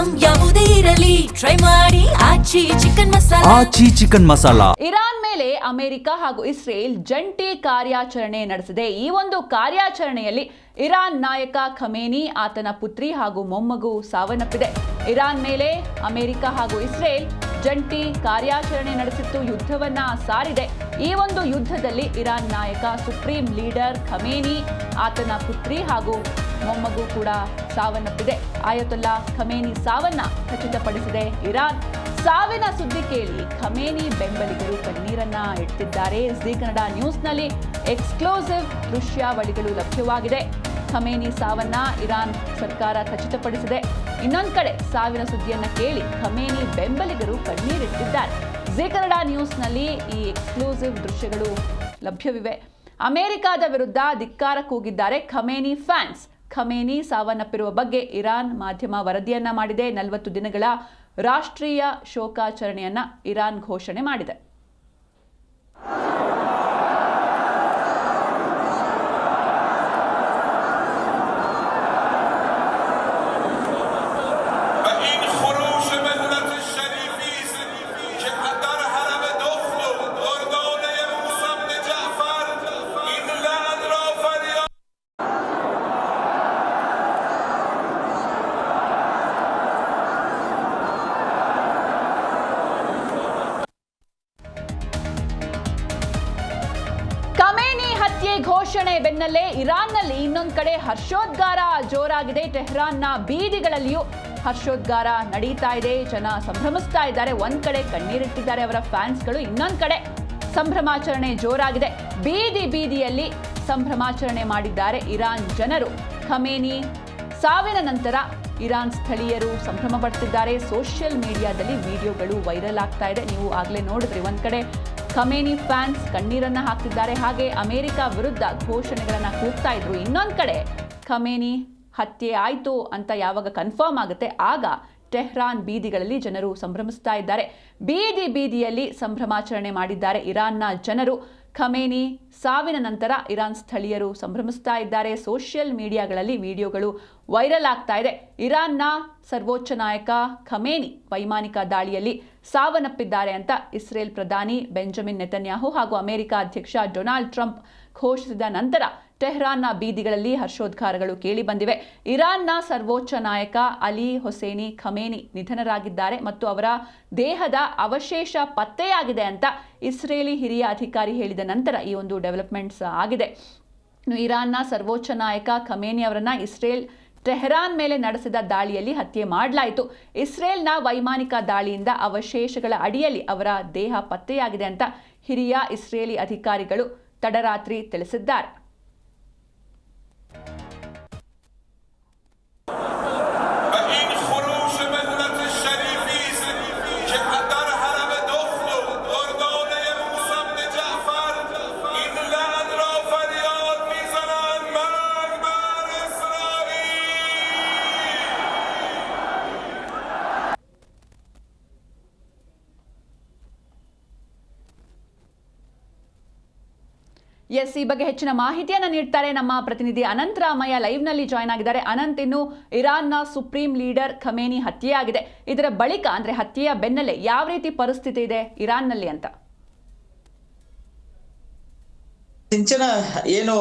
Item ಯಾವುದೇ ಇರಲಿ try ಮಾಡಿ ಆಚಿ ಚಿಕನ್ ಮಸಾಲಾ. ಇರಾನ್ ಮೇಲೆ ಅಮೆರಿಕ ಹಾಗೂ ಇಸ್ರೇಲ್ ಜಂಟಿ ಕಾರ್ಯಾಚರಣೆ ನಡೆಸಿದೆ. ಈ ಒಂದು ಕಾರ್ಯಾಚರಣೆಯಲ್ಲಿ ಇರಾನ್ ನಾಯಕ ಖಮೇನಿ, ಆತನ ಪುತ್ರಿ ಹಾಗೂ ಮೊಮ್ಮಗು ಸಾವನ್ನಪ್ಪಿದೆ. ಇರಾನ್ ಮೇಲೆ ಅಮೆರಿಕ ಹಾಗೂ ಇಸ್ರೇಲ್ ಜಂಟಿ ಕಾರ್ಯಾಚರಣೆ ನಡೆಸಿತ್ತು, ಯುದ್ಧವನ್ನ ಸಾರಿದೆ. ಈ ಒಂದು ಯುದ್ಧದಲ್ಲಿ ಇರಾನ್ ನಾಯಕ ಸುಪ್ರೀಂ ಲೀಡರ್ ಖಮೇನಿ, ಆತನ ಪುತ್ರಿ ಹಾಗೂ ಮೊಮ್ಮಗು ಕೂಡ ಸಾವನ್ನಪ್ಪಿದೆ. ಆಯತುಲ್ಲಾ ಖಮೇನಿ ಸಾವನ್ನ ಖಚಿತಪಡಿಸಿದೆ ಇರಾನ್. ಸಾವಿನ ಸುದ್ದಿ ಕೇಳಿ ಖಮೇನಿ ಬೆಂಬಲಿಗರು ಕಣ್ಣೀರನ್ನ ಇಡ್ತಿದ್ದಾರೆ. ಜಿ ಕನ್ನಡ ನ್ಯೂಸ್ನಲ್ಲಿ ಎಕ್ಸ್ಕ್ಲೂಸಿವ್ ದೃಶ್ಯಾವಳಿಗಳು ಲಭ್ಯವಾಗಿದೆ. ಖಮೇನಿ ಸಾವನ್ನ ಇರಾನ್ ಸರ್ಕಾರ ಖಚಿತಪಡಿಸಿದೆ. ಇನ್ನೊಂದು ಕಡೆ ಸಾವಿನ ಸುದ್ದಿಯನ್ನ ಕೇಳಿ ಖಮೇನಿ ಬೆಂಬಲಿಗರು ಕಣ್ಣೀರಿಟ್ಟಿದ್ದಾರೆ. ಜಿ ಕನ್ನಡ ನ್ಯೂಸ್ನಲ್ಲಿ ಈ ಎಕ್ಸ್ಕ್ಲೂಸಿವ್ ದೃಶ್ಯಗಳು ಲಭ್ಯವಿವೆ. ಅಮೆರಿಕದ ವಿರುದ್ಧ ಧಿಕ್ಕಾರ ಕೂಗಿದ್ದಾರೆ ಖಮೇನಿ ಫ್ಯಾನ್ಸ್. ಖಮೇನಿ ಸಾವನ್ನಪ್ಪಿರುವ ಬಗ್ಗೆ ಇರಾನ್ ಮಾಧ್ಯಮ ವರದಿಯನ್ನ ಮಾಡಿದೆ. 40 ದಿನಗಳ ರಾಷ್ಟ್ರೀಯ ಶೋಕಾಚರಣೆಯನ್ನ ಇರಾನ್ ಘೋಷಣೆ ಮಾಡಿದೆ. ಖಮೇನಿ ಹತ್ಯೆ ಘೋಷಣೆ ಬೆನ್ನಲ್ಲೇ ಇರಾನ್ನಲ್ಲಿ ಇನ್ನೊಂದು ಕಡೆ ಹರ್ಷೋದ್ಗಾರ ಜೋರಾಗಿದೆ. ಟೆಹರಾನ್ನ ಬೀದಿಗಳಲ್ಲಿಯೂ ಹರ್ಷೋದ್ಗಾರ ನಡೀತಾ ಇದೆ. ಜನ ಸಂಭ್ರಮಿಸ್ತಾ ಇದ್ದಾರೆ. ಒಂದ್ ಕಡೆ ಕಣ್ಣೀರಿಟ್ಟಿದ್ದಾರೆ ಅವರ ಫ್ಯಾನ್ಸ್ಗಳು, ಇನ್ನೊಂದು ಕಡೆ ಸಂಭ್ರಮಾಚರಣೆ ಜೋರಾಗಿದೆ. ಬೀದಿಯಲ್ಲಿ ಸಂಭ್ರಮಾಚರಣೆ ಮಾಡಿದ್ದಾರೆ ಇರಾನ್ ಜನರು. ಖಮೇನಿ ಸಾವಿನ ನಂತರ ಇರಾನ್ ಸ್ಥಳೀಯರು ಸಂಭ್ರಮ ಪಡ್ತಿದ್ದಾರೆ. ಸೋಷಿಯಲ್ ಮೀಡಿಯಾದಲ್ಲಿ ವಿಡಿಯೋಗಳು ವೈರಲ್ ಆಗ್ತಾ ಇದೆ. ನೀವು ಆಗಲೇ ನೋಡಿದ್ರಿ, ಒಂದ್ ಕಡೆ ಖಮೇನಿ ಫ್ಯಾನ್ಸ್ ಕಣ್ಣೀರನ್ನ ಹಾಕ್ತಿದ್ದಾರೆ, ಹಾಗೆ ಅಮೆರಿಕ ವಿರುದ್ಧ ಘೋಷಣೆಗಳನ್ನ ಕೂಗ್ತಾ ಇದ್ರು. ಇನ್ನೊಂದು ಕಡೆ ಖಮೇನಿ ಹತ್ಯೆ ಆಯಿತು ಅಂತ ಯಾವಾಗ ಕನ್ಫರ್ಮ್ ಆಗುತ್ತೆ ಆಗ ಟೆಹರಾನ್ ಬೀದಿಗಳಲ್ಲಿ ಜನರು ಸಂಭ್ರಮಿಸ್ತಾ ಇದ್ದಾರೆ. ಬೀದಿಯಲ್ಲಿ ಸಂಭ್ರಮಾಚರಣೆ ಮಾಡಿದ್ದಾರೆ ಇರಾನ್ನ ಜನರು. ಖಮೇನಿ ಸಾವಿನ ನಂತರ ಇರಾನ್ ಸ್ಥಳೀಯರು ಸಂಭ್ರಮಿಸ್ತಾ ಇದ್ದಾರೆ. ಸೋಷಿಯಲ್ ಮೀಡಿಯಾಗಳಲ್ಲಿ ವಿಡಿಯೋಗಳು ವೈರಲ್ ಆಗ್ತಾ ಇದೆ. ಇರಾನ್ನ ಸರ್ವೋಚ್ಚ ನಾಯಕ ಖಮೇನಿ ವೈಮಾನಿಕ ದಾಳಿಯಲ್ಲಿ ಸಾವನ್ನಪ್ಪಿದ್ದಾರೆ ಅಂತ ಇಸ್ರೇಲ್ ಪ್ರಧಾನಿ ಬೆಂಜಮಿನ್ ನೆತನ್ಯಾಹು ಹಾಗೂ ಅಮೆರಿಕ ಅಧ್ಯಕ್ಷ ಡೊನಾಲ್ಡ್ ಟ್ರಂಪ್ ಘೋಷಿಸಿದ ನಂತರ ಟೆಹರಾನ್ನ ಬೀದಿಗಳಲ್ಲಿ ಹರ್ಷೋದ್ಗಾರಗಳು ಕೇಳಿ ಬಂದಿವೆ. ಇರಾನ್ನ ಸರ್ವೋಚ್ಚ ನಾಯಕ ಅಲಿ ಹೊಸೇನಿ ಖಮೇನಿ ನಿಧನರಾಗಿದ್ದಾರೆ ಮತ್ತು ಅವರ ದೇಹದ ಅವಶೇಷ ಪತ್ತೆಯಾಗಿದೆ ಅಂತ ಇಸ್ರೇಲಿ ಹಿರಿಯ ಅಧಿಕಾರಿ ಹೇಳಿದ ನಂತರ ಈ ಒಂದು ಡೆವಲಪ್ಮೆಂಟ್ಸ್ ಆಗಿದೆ. ಇರಾನ್ನ ಸರ್ವೋಚ್ಚ ನಾಯಕ ಖಮೇನಿ ಅವರನ್ನ ಇಸ್ರೇಲ್ ಟೆಹರಾನ್ ಮೇಲೆ ನಡೆಸಿದ ದಾಳಿಯಲ್ಲಿ ಹತ್ಯೆ ಮಾಡಲಾಯಿತು. ಇಸ್ರೇಲ್ನ ವೈಮಾನಿಕ ದಾಳಿಯಿಂದ ಅವಶೇಷಗಳ ಅಡಿಯಲ್ಲಿ ಅವರ ದೇಹ ಪತ್ತೆಯಾಗಿದೆ ಅಂತ ಹಿರಿಯ ಇಸ್ರೇಲಿ ಅಧಿಕಾರಿಗಳು ತಡರಾತ್ರಿ ತಿಳಿಸಿದ್ದಾರೆ. ಎಸ್, ಈ ಬಗ್ಗೆ ಹೆಚ್ಚಿನ ಮಾಹಿತಿಯನ್ನು ನೀಡ್ತಾರೆ ನಮ್ಮ ಪ್ರತಿನಿಧಿ ಅನಂತ್ ರಾಮಯ್ಯ ಲೈವ್ ನಲ್ಲಿ ಜಾಯ್ನ್ ಆಗಿದ್ದಾರೆ. ಅನಂತ್, ಇನ್ನು ಇರಾನ್ನ ಸುಪ್ರೀಂ ಲೀಡರ್ ಖಮೇನಿ ಹತ್ಯೆಯಾಗಿದೆ. ಇದರ ಬಳಿಕ ಅಂದ್ರೆ ಹತ್ಯೆಯ ಬೆನ್ನಲ್ಲೇ ಯಾವ ರೀತಿ ಪರಿಸ್ಥಿತಿ ಇದೆ ಇರಾನ್ನಲ್ಲಿ ಅಂತ? ಸಿಂಚನ ಏನು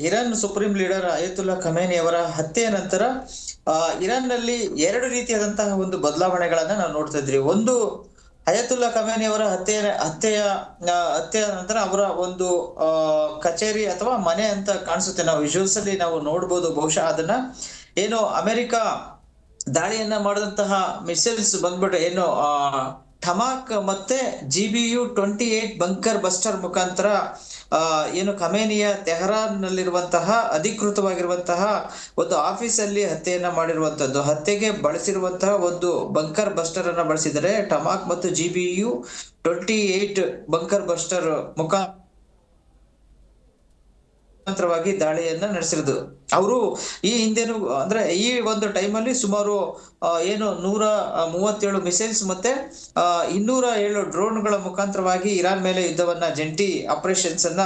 ಇರಾನ್ ಸುಪ್ರೀಂ ಲೀಡರ್ ಅಯತುಲ್ಲಾ ಖಮೇನಿ ಅವರ ಹತ್ಯೆಯ ನಂತರ ಇರಾನ್ ನಲ್ಲಿ 2 ರೀತಿಯಾದಂತಹ ಒಂದು ಬದಲಾವಣೆಗಳನ್ನ ನಾವು ನೋಡ್ತಾ ಇದ್ರಿ. ಒಂದು, ಅಯತುಲ್ಲಾ ಖಮೇನಿ ಅವರ ಹತ್ಯೆಯ ನಂತರ ಅವರ ಒಂದು ಕಚೇರಿ ಅಥವಾ ಮನೆ ಅಂತ ಕಾಣಿಸುತ್ತೆ. ನಾವು ವಿಜುವಲ್ಸ್ ಅಲ್ಲಿ ನಾವು ನೋಡ್ಬೋದು. ಬಹುಶಃ ಅದನ್ನ ಏನು ಅಮೆರಿಕ ದಾಳಿಯನ್ನ ಮಾಡಿದಂತಹ ಮಿಸೈಲ್ಸ್ ಬಂದ್ಬಿಟ್ಟು ಏನು ಠಮಾಕ್ ಮತ್ತೆ GBU-28 ಬಂಕರ್ ಬಸ್ಟರ್ ಮುಖಾಂತರ ಏನು ಖಮೇನಿಯ ತೆಹರಾನ್ ನಲ್ಲಿರುವಂತಹ ಅಧಿಕೃತವಾಗಿರುವಂತಹ ಒಂದು ಆಫೀಸ್ ಅಲ್ಲಿ ಹತ್ಯೆಯನ್ನ ಮಾಡಿರುವಂತದ್ದು. ಹತ್ಯೆಗೆ ಬಳಸಿರುವಂತಹ ಒಂದು ಬಂಕರ್ ಬಸ್ಟರ್ ಅನ್ನ ಬಳಸಿದರೆ ಠಮಾಕ್ ಮತ್ತು GBU-28 ಬಂಕರ್ ಬಸ್ಟರ್ ಮುಖಾಂತರವಾಗಿ ದಾಳಿಯನ್ನ ನಡೆಸಿರೋದು. ಅವರು ಈ ಹಿಂದೆನು ಅಂದ್ರೆ ಈ ಒಂದು ಟೈಮಲ್ಲಿ ಸುಮಾರು ಏನು 137 ಮಿಸೈಲ್ಸ್ ಮತ್ತೆ 207 ಡ್ರೋನ್ಗಳ ಮುಖಾಂತರವಾಗಿ ಇರಾನ್ ಮೇಲೆ ಯುದ್ಧವನ್ನ ಜಂಟಿ ಆಪರೇಷನ್ಸ್ ಅನ್ನ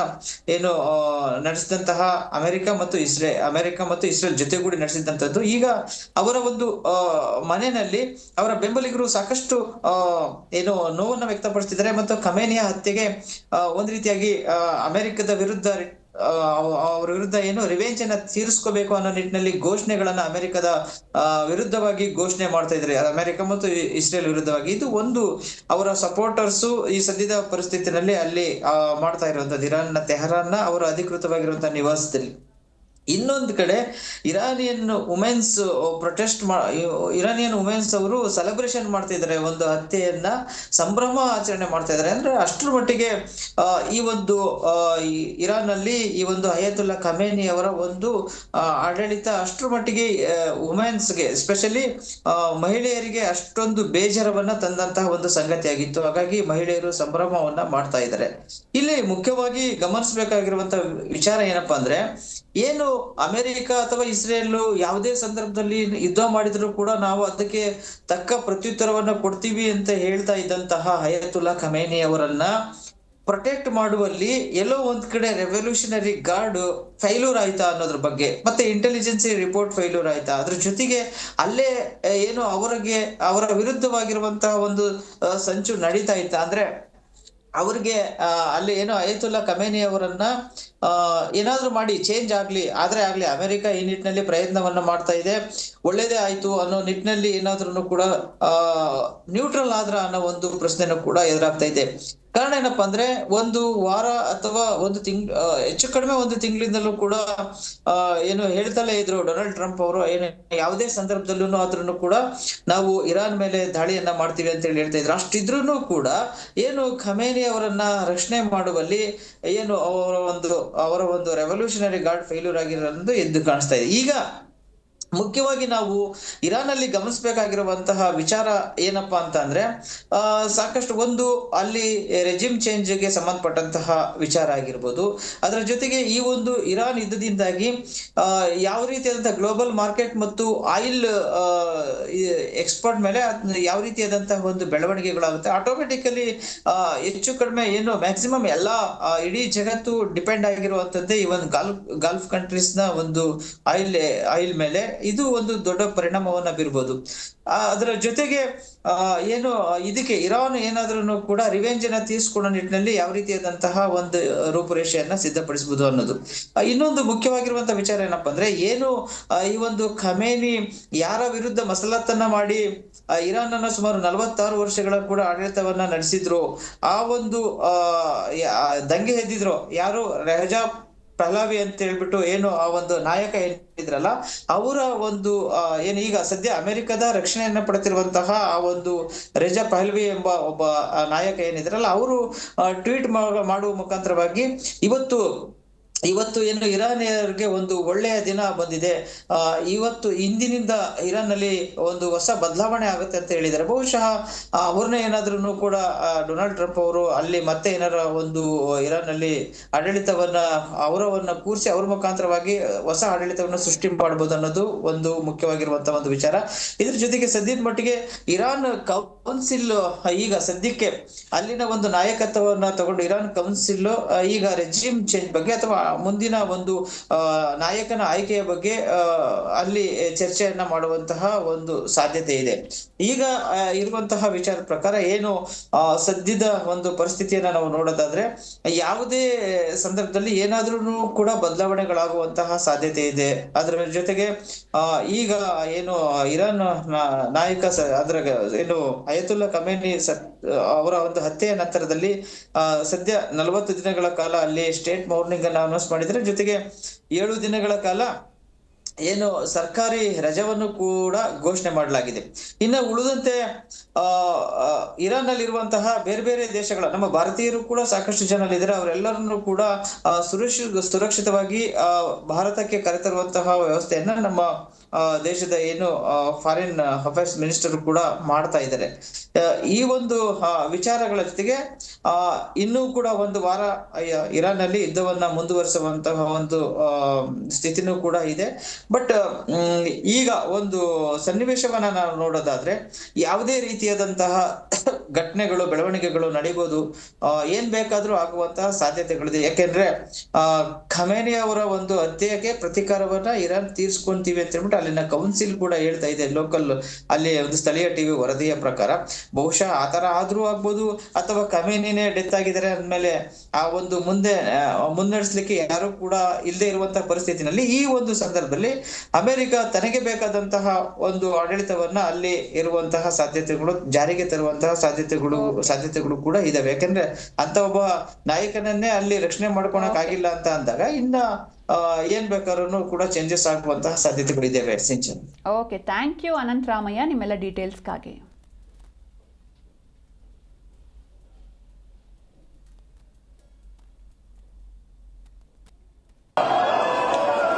ಏನು ನಡೆಸಿದಂತಹ ಅಮೆರಿಕ ಮತ್ತು ಇಸ್ರೇಲ್ ಜೊತೆಗೂಡಿ ನಡೆಸಿದಂತದ್ದು. ಈಗ ಅವರ ಒಂದು ಮನೆಯಲ್ಲಿ ಅವರ ಬೆಂಬಲಿಗರು ಸಾಕಷ್ಟು ಏನು ನೋವನ್ನ ವ್ಯಕ್ತಪಡಿಸ್ತಿದ್ದಾರೆ ಮತ್ತು ಖಮೇನಿಯ ಹತ್ಯೆಗೆ ಒಂದ್ ರೀತಿಯಾಗಿ ಅಮೆರಿಕದ ವಿರುದ್ಧ ಅವ್ರ ವಿರುದ್ಧ ಏನು ರಿವೆಂಜ್ ಅನ್ನ ತೀರಿಸ್ಕೋಬೇಕು ಅನ್ನೋ ನಿಟ್ಟಿನಲ್ಲಿ ಘೋಷಣೆಗಳನ್ನ ಅಮೆರಿಕದ ವಿರುದ್ಧವಾಗಿ ಘೋಷಣೆ ಮಾಡ್ತಾ ಇದ್ದಾರೆ, ಅಮೆರಿಕ ಮತ್ತು ಇಸ್ರೇಲ್ ವಿರುದ್ಧವಾಗಿ. ಇದು ಒಂದು ಅವರ ಸಪೋರ್ಟರ್ಸ್ ಈ ಸದ್ಯದ ಪರಿಸ್ಥಿತಿನಲ್ಲಿ ಅಲ್ಲಿ ಮಾಡ್ತಾ ಇರುವಂತದ್ದು ಇರಾನ್ನ ತೆಹರಾನ್ನ ಅವರ ಅಧಿಕೃತವಾಗಿರುವಂತಹ ನಿವಾಸದಲ್ಲಿ. ಇನ್ನೊಂದು ಕಡೆ ಇರಾನಿಯನ್ ವುಮೆನ್ಸ್ ಅವರು ಸೆಲೆಬ್ರೇಷನ್ ಮಾಡ್ತಾ ಇದ್ದಾರೆ, ಒಂದು ಹತ್ಯೆಯನ್ನ ಸಂಭ್ರಮ ಆಚರಣೆ ಮಾಡ್ತಾ ಇದ್ದಾರೆ. ಅಂದ್ರೆ ಅಷ್ಟರ ಮಟ್ಟಿಗೆ ಈ ಒಂದು ಇರಾನ್ ನಲ್ಲಿ ಈ ಒಂದು ಅಯತುಲ್ಲಾ ಖಮೇನಿ ಅವರ ಒಂದು ಆಡಳಿತ ಅಷ್ಟರ ಮಟ್ಟಿಗೆ ವುಮೆನ್ಸ್ಗೆ ಎಸ್ಪೆಷಲಿ ಮಹಿಳೆಯರಿಗೆ ಅಷ್ಟೊಂದು ಬೇಜಾರವನ್ನ ತಂದಂತಹ ಒಂದು ಸಂಗತಿಯಾಗಿತ್ತು. ಹಾಗಾಗಿ ಮಹಿಳೆಯರು ಸಂಭ್ರಮವನ್ನ ಮಾಡ್ತಾ ಇದ್ದಾರೆ. ಇಲ್ಲಿ ಮುಖ್ಯವಾಗಿ ಗಮನಿಸಬೇಕಾಗಿರುವಂತ ವಿಚಾರ ಏನಪ್ಪಾ ಅಂದ್ರೆ, ಏನು ಅಮೆರಿಕ ಅಥವಾ ಇಸ್ರೇಲ್ ಯಾವುದೇ ಸಂದರ್ಭದಲ್ಲಿ ಯುದ್ಧ ಮಾಡಿದ್ರು ಕೂಡ ನಾವು ಅದಕ್ಕೆ ತಕ್ಕ ಪ್ರತ್ಯುತ್ತರವನ್ನ ಕೊಡ್ತೀವಿ ಅಂತ ಹೇಳ್ತಾ ಇದ್ದಂತಹ ಅಯತುಲ್ಲಾ ಖಮೇನಿ ಅವರನ್ನ ಪ್ರೊಟೆಕ್ಟ್ ಮಾಡುವಲ್ಲಿ ಎಲ್ಲೋ ಒಂದ್ ಕಡೆ ರೆವಲ್ಯೂಷನರಿ ಗಾರ್ಡ್ ಫೈಲ್ಯೂರ್ ಆಯ್ತಾ ಅನ್ನೋದ್ರ ಬಗ್ಗೆ, ಮತ್ತೆ ಇಂಟೆಲಿಜೆನ್ಸಿ ರಿಪೋರ್ಟ್ ಫೈಲ್ಯೂರ್ ಆಯ್ತಾ, ಅದ್ರ ಜೊತೆಗೆ ಅಲ್ಲೇ ಏನು ಅವರ ವಿರುದ್ಧವಾಗಿರುವಂತಹ ಒಂದು ಸಂಚು ನಡೀತಾ ಇತ್ತ ಅಂದ್ರೆ ಅವ್ರಿಗೆ ಅಲ್ಲಿ ಏನೋ ಅಯತುಲ್ಲಾ ಖಮೇನಿ ಅವರನ್ನ ಏನಾದ್ರೂ ಮಾಡಿ ಚೇಂಜ್ ಆಗ್ಲಿ ಅಮೆರಿಕ ಈ ನಿಟ್ಟಿನಲ್ಲಿ ಪ್ರಯತ್ನವನ್ನ ಮಾಡ್ತಾ ಇದೆ, ಒಳ್ಳೇದೇ ಆಯ್ತು ಅನ್ನೋ ನಿಟ್ಟಿನಲ್ಲಿ ಏನಾದ್ರೂ ಕೂಡ ನ್ಯೂಟ್ರಲ್ ಆದ್ರ ಅನ್ನೋ ಒಂದು ಪ್ರಶ್ನೆನೂ ಕೂಡ ಎದುರಾಗ್ತಾ ಇದೆ. ಕಾರಣ ಏನಪ್ಪಾ ಅಂದ್ರೆ, ಒಂದು ವಾರ ಅಥವಾ ಹೆಚ್ಚು ಕಡಿಮೆ ಒಂದು ತಿಂಗಳಿಂದಲೂ ಕೂಡ ಏನು ಹೇಳ್ತಲೇ ಇದ್ರು ಡೊನಾಲ್ಡ್ ಟ್ರಂಪ್ ಅವರು, ಏನು ಯಾವುದೇ ಸಂದರ್ಭದಲ್ಲೂ ಆದ್ರೂ ಕೂಡ ನಾವು ಇರಾನ್ ಮೇಲೆ ದಾಳಿಯನ್ನ ಮಾಡ್ತೀವಿ ಅಂತ ಹೇಳಿ ಹೇಳ್ತಾ ಇದ್ರು. ಅಷ್ಟಿದ್ರೂ ಕೂಡ ಏನು ಖಮೇನಿ ಅವರನ್ನ ರಕ್ಷಣೆ ಮಾಡುವಲ್ಲಿ ಏನು ಅವರ ಒಂದು ರೆವಲ್ಯೂಷನರಿ ಗಾರ್ಡ್ ಫೇಲ್ಯೂರ್ ಆಗಿರೋದು ಎದ್ದು ಕಾಣಿಸ್ತಾ ಇದೆ. ಈಗ ಮುಖ್ಯವಾಗಿ ನಾವು ಇರಾನ್ ಅಲ್ಲಿ ಗಮನಿಸಬೇಕಾಗಿರುವಂತಹ ವಿಚಾರ ಏನಪ್ಪಾ ಅಂತ ಅಂದ್ರೆ, ಸಾಕಷ್ಟು ಒಂದು ಅಲ್ಲಿ ರೆಜಿಮ್ ಚೇಂಜ್ ಗೆ ಸಂಬಂಧಪಟ್ಟಂತಹ ವಿಚಾರ ಆಗಿರ್ಬೋದು, ಅದರ ಜೊತೆಗೆ ಈ ಒಂದು ಇರಾನ್ ಯುದ್ಧದಿಂದಾಗಿ ಯಾವ ರೀತಿಯಾದಂತಹ ಗ್ಲೋಬಲ್ ಮಾರ್ಕೆಟ್ ಮತ್ತು ಆಯಿಲ್ ಎಕ್ಸ್ಪೋರ್ಟ್ ಮೇಲೆ ಯಾವ ರೀತಿಯಾದಂತಹ ಒಂದು ಬೆಳವಣಿಗೆಗಳಾಗುತ್ತೆ. ಆಟೋಮೆಟಿಕಲಿ ಹೆಚ್ಚು ಕಡಿಮೆ ಏನು ಮ್ಯಾಕ್ಸಿಮಮ್ ಎಲ್ಲಾ ಇಡೀ ಜಗತ್ತು ಡಿಪೆಂಡ್ ಆಗಿರುವಂತದ್ದೇ ಈ ಒಂದು ಗಲ್ಫ್ ಕಂಟ್ರೀಸ್ ನ ಒಂದು ಆಯಿಲ್ ಮೇಲೆ. ಇದು ಒಂದು ದೊಡ್ಡ ಪರಿಣಾಮವನ್ನ ಬೀರ್ಬೋದು. ಅದರ ಜೊತೆಗೆ ಏನು ಇದಕ್ಕೆ ಇರಾನ್ ಏನಾದ್ರೂ ಕೂಡ ರಿವೆಂಜ್ ಅನ್ನ ತೀರ್ಸ್ಕೊಳ್ಳೋ ನಿಟ್ಟಿನಲ್ಲಿ ಯಾವ ರೀತಿಯಾದಂತಹ ಒಂದು ರೂಪುರೇಷೆಯನ್ನ ಸಿದ್ಧಪಡಿಸಬಹುದು ಅನ್ನೋದು. ಇನ್ನೊಂದು ಮುಖ್ಯವಾಗಿರುವಂತಹ ವಿಚಾರ ಏನಪ್ಪಾ ಅಂದ್ರೆ, ಏನು ಈ ಒಂದು ಖಮೇನಿ ಯಾರ ವಿರುದ್ಧ ಮಸಲತ್ತನ್ನ ಮಾಡಿ ಇರಾನ್ ಅನ್ನ ಸುಮಾರು 46 ವರ್ಷಗಳ ಕೂಡ ಆಡಳಿತವನ್ನ ನಡೆಸಿದ್ರು, ಆ ಒಂದು ದಂಗೆ ಎದ್ದಿದ್ರು ಯಾರು ರೆಹಜಾ ಪಹ್ಲಾವಿ ಅಂತ ಹೇಳ್ಬಿಟ್ಟು ಏನು ಆ ಒಂದು ನಾಯಕ ಏನಿದ್ರಲ್ಲ, ಅವರ ಒಂದು ಏನು ಈಗ ಸದ್ಯ ಅಮೆರಿಕದ ರಕ್ಷಣೆಯನ್ನ ಪಡೆತಿರುವಂತಹ ಆ ಒಂದು ರೆಜಾ ಪಹ್ಲವಿ ಎಂಬ ಒಬ್ಬ ನಾಯಕ ಏನಿದ್ರಲ್ಲ, ಅವರು ಟ್ವೀಟ್ ಮಾಡುವ ಮುಖಾಂತರವಾಗಿ ಇವತ್ತು ಏನು ಇರಾನಿಯರಿಗೆ ಒಂದು ಒಳ್ಳೆಯ ದಿನ ಬಂದಿದೆ, ಇವತ್ತು ಇಂದಿನಿಂದ ಇರಾನ್ ನಲ್ಲಿ ಒಂದು ಹೊಸ ಬದಲಾವಣೆ ಆಗುತ್ತೆ ಅಂತ ಹೇಳಿದ್ದಾರೆ. ಬಹುಶಃ ಅವ್ರನ್ನೇ ಏನಾದ್ರೂ ಕೂಡ ಡೊನಾಲ್ಡ್ ಟ್ರಂಪ್ ಅವರು ಅಲ್ಲಿ ಮತ್ತೆ ಏನಾರ ಒಂದು ಇರಾನ್ ನಲ್ಲಿ ಅವರವನ್ನ ಕೂರಿಸಿ ಅವ್ರ ಮುಖಾಂತರವಾಗಿ ಹೊಸ ಆಡಳಿತವನ್ನ ಸೃಷ್ಟಿ ಮಾಡಬಹುದು ಅನ್ನೋದು ಒಂದು ಮುಖ್ಯವಾಗಿರುವಂತಹ ಒಂದು ವಿಚಾರ. ಇದ್ರ ಜೊತೆಗೆ ಸದ್ಯದ ಮಟ್ಟಿಗೆ ಇರಾನ್ ಕೌನ್ಸಿಲ್ ಈಗ ಸದ್ಯಕ್ಕೆ ಅಲ್ಲಿನ ಒಂದು ನಾಯಕತ್ವವನ್ನ ತಗೊಂಡು ಇರಾನ್ ಕೌನ್ಸಿಲ್ ಈಗ ರೆಜಿಮ್ ಚೇಂಜ್ ಬಗ್ಗೆ ಅಥವಾ ಮುಂದಿನ ಒಂದು ನಾಯಕನ ಆಯ್ಕೆಯ ಬಗ್ಗೆ ಅಲ್ಲಿ ಚರ್ಚೆಯನ್ನ ಮಾಡುವಂತಹ ಒಂದು ಸಾಧ್ಯತೆ ಇದೆ. ಈಗ ಇರುವಂತಹ ವಿಚಾರದ ಪ್ರಕಾರ ಏನು ಸದ್ಯದ ಒಂದು ಪರಿಸ್ಥಿತಿಯನ್ನ ನಾವು ನೋಡೋದಾದ್ರೆ, ಯಾವುದೇ ಸಂದರ್ಭದಲ್ಲಿ ಏನಾದ್ರೂ ಕೂಡ ಬದಲಾವಣೆಗಳಾಗುವಂತಹ ಸಾಧ್ಯತೆ ಇದೆ. ಅದರ ಜೊತೆಗೆ ಈಗ ಏನು ಇರಾನ್ ನಾಯಕ ಅದರ ಏನು ಅಯತುಲ್ಲಾ ಖಮೇನಿ ಅವರ ಒಂದು ಹತ್ಯೆಯ ನಂತರದಲ್ಲಿ ಸದ್ಯ 40 ದಿನಗಳ ಕಾಲ ಅಲ್ಲಿ ಸ್ಟೇಟ್ ಮೌರ್ನಿಂಗ್ ಅನ್ನು ಅನೌನ್ಸ್ ಮಾಡಿದ್ರೆ, ಜೊತೆಗೆ 7 ದಿನಗಳ ಕಾಲ ಏನು ಸರ್ಕಾರಿ ರಜವನ್ನು ಕೂಡ ಘೋಷಣೆ ಮಾಡಲಾಗಿದೆ. ಇನ್ನು ಉಳಿದಂತೆ ಆ ಇರಾನ್ ನಲ್ಲಿ ಇರುವಂತಹ ಬೇರೆ ಬೇರೆ ದೇಶಗಳ ನಮ್ಮ ಭಾರತೀಯರು ಕೂಡ ಸಾಕಷ್ಟು ಜನ ಇದ್ದಾರೆ. ಅವರೆಲ್ಲರನ್ನು ಕೂಡ ಸುರಕ್ಷಿತವಾಗಿ ಭಾರತಕ್ಕೆ ಕರೆತರುವಂತಹ ವ್ಯವಸ್ಥೆಯನ್ನ ನಮ್ಮ ದೇಶದ ಏನು ಫಾರಿನ್ ಅಫೇರ್ಸ್ ಮಿನಿಸ್ಟರ್ ಕೂಡ ಮಾಡ್ತಾ ಇದ್ದಾರೆ. ಈ ಒಂದು ವಿಚಾರಗಳ ಜೊತೆಗೆ ಇನ್ನೂ ಕೂಡ ಒಂದು ವಾರ ಇರಾನ್ ನಲ್ಲಿ ಯುದ್ಧವನ್ನ ಮುಂದುವರಿಸುವಂತಹ ಒಂದು ಸ್ಥಿತಿನೂ ಕೂಡ ಇದೆ. ಬಟ್ ಈಗ ಒಂದು ಸನ್ನಿವೇಶವನ್ನ ನಾವು ನೋಡೋದಾದ್ರೆ ಯಾವುದೇ ರೀತಿಯಾದಂತಹ ಘಟನೆಗಳು ಬೆಳವಣಿಗೆಗಳು ನಡೀಬಹುದು, ಏನ್ ಬೇಕಾದ್ರೂ ಆಗುವಂತಹ ಸಾಧ್ಯತೆಗಳಿದೆ. ಯಾಕೆಂದ್ರೆ ಖಮೇನಿ ಅವರ ಒಂದು ಹತ್ಯೆಗೆ ಪ್ರತೀಕಾರವನ್ನ ಇರಾನ್ ತೀರ್ಸ್ಕೊಂತೀವಿ ಅಂತ ಹೇಳ್ಬಿಟ್ಟು ಅಲ್ಲಿನ ಕೌನ್ಸಿಲ್ ಕೂಡ ಹೇಳ್ತಾ ಇದೆ. ಲೋಕಲ್ ಅಲ್ಲಿ ಒಂದು ಸ್ಥಳೀಯ ಟಿವಿ ವರದಿಯ ಪ್ರಕಾರ ಬಹುಶಃ ಆತರ ಆದ್ರೂ ಆಗ್ಬೋದು, ಅಥವಾ ಖಮೇನಿನೇ ಡೆತ್ ಆಗಿದ್ದಾರೆ ಅಂದ್ಮೇಲೆ ಆ ಒಂದು ಮುನ್ನಡೆಸ್ಲಿಕ್ಕೆ ಯಾರು ಕೂಡ ಇಲ್ಲದೆ ಇರುವಂತಹ ಪರಿಸ್ಥಿತಿನಲ್ಲಿ ಈ ಒಂದು ಸಂದರ್ಭದಲ್ಲಿ ಅಮೆರಿಕ ತನಗೆ ಬೇಕಾದಂತಹ ಒಂದು ಆಡಳಿತವನ್ನ ಅಲ್ಲಿ ಇರುವಂತಹ ಸಾಧ್ಯತೆಗಳು, ಜಾರಿಗೆ ತರುವಂತಹ ಸಾಧ್ಯತೆಗಳು ಕೂಡ ಇದಾವೆ. ಯಾಕಂದ್ರೆ ಅಂತ ಒಬ್ಬ ನಾಯಕನನ್ನೇ ಅಲ್ಲಿ ರಕ್ಷಣೆ ಮಾಡ್ಕೊಳಕ್ ಆಗಿಲ್ಲ ಅಂತ ಅಂದಾಗ ಇನ್ನ ಏನ್ ಬೇಕಾದ್ರೂ ಕೂಡ ಚೇಂಜಸ್ ಆಗುವಂತಹ ಸಾಧ್ಯತೆಗಳು ಇದಾವೆ. Sinchan. Okay, thank you Anant Ramaiah ನಿಮ್ಮೆಲ್ಲ ಡೀಟೇಲ್ಸ್ಗಾಗಿ.